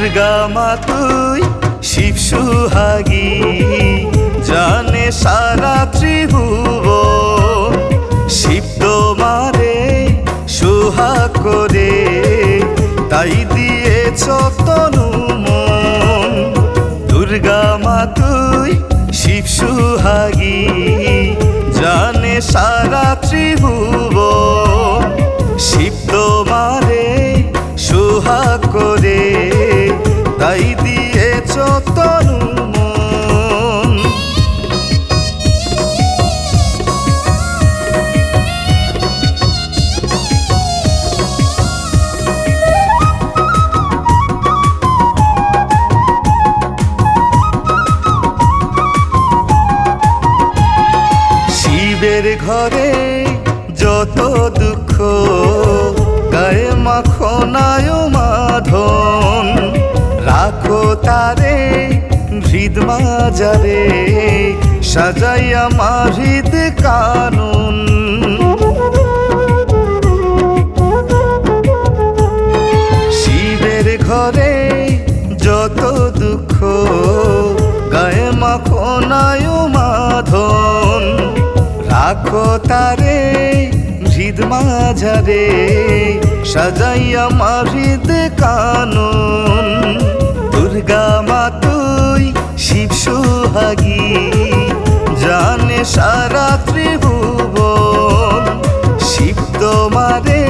দুর্গা মা তুই শিব সুহাগী, জানে সারা ত্রিভুবন। শিব তোমারে সুহাগ করে, তাই দিয়েছ তনু মন। দুর্গা মা তুই শিব সুহাগী, জানে সারা ত্রিভুবন। শিব তোমারে সুহাগ করে, তাই দিয়েছ তনু মন। শিবের ঘরে যত দুঃখ, গায়ে মাখনায় মাধন। রাখো তারে হৃদ মাজারে, সাজাইয়া মা হৃদ কানন। শিবের ঘরে যত দুঃখ, গায়ে মাখনায় মাধন। রাখো তারে হৃদ মাঝারে, সাজাইয়া মা হৃদ কানন। দুর্গা মা তুই শিব সুহাগী, জানে সারা ত্রিভুবন। শিব তোমারে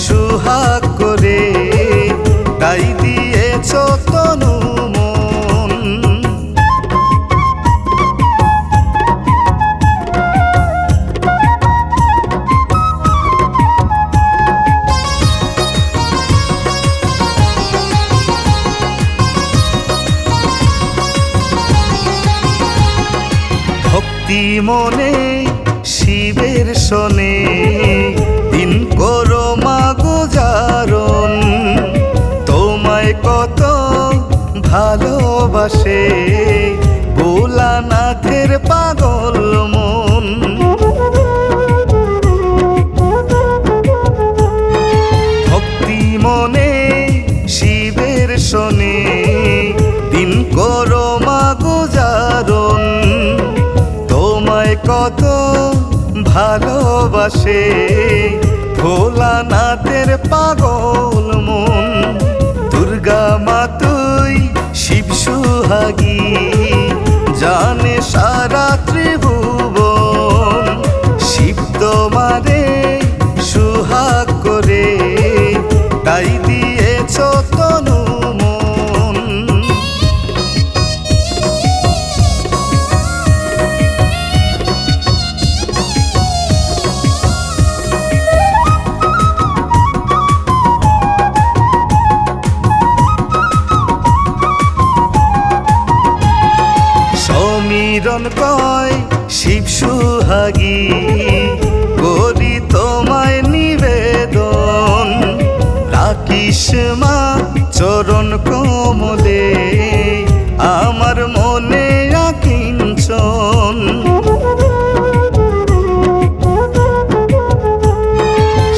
সুহাগ করে, তাই দিয়েছ তনু মন। ভক্তি মনে শিবের শোনে, দিন করো মা গুজারন। তোমায় কত ভালোবাসে ভোলানাথের পাগল মন। ভক্তি মনে শিবের শোনে, দিন করো মা গুজারন। তোমায় কত ভালোবাসে ভোলানাথের পাগল মন। দুর্গা মা তুই শিব সুহাগী, জানে সারা ত্রিভুবন। শিব তোমারে সুহাগ করে, তাই দিয়েছ তনু মন। সমীরণ কয় শিব সুহাগী, করি তোমায় নিবেদন। রাখিস মা চরণ কমলে, আমার মনে আকিঞ্চন।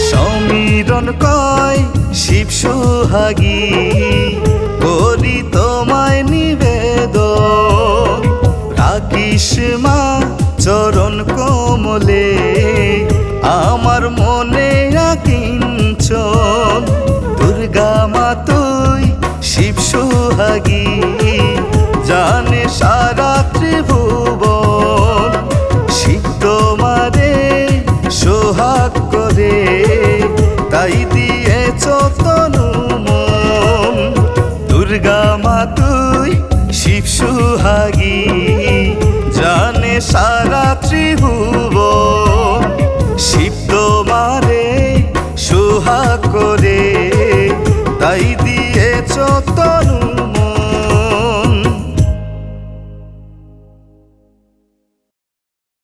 সমীরণ কয় শিব সুহাগী, করি তোমায় নিবেদন। রাখিস মা চরণ কমলে, আমার মনে আকিঞ্চন। দুর্গা মা তুই শিব সুহাগী, জানে সারা ত্রিভুবন। শিব তোমারে সোহাগ করে, তাই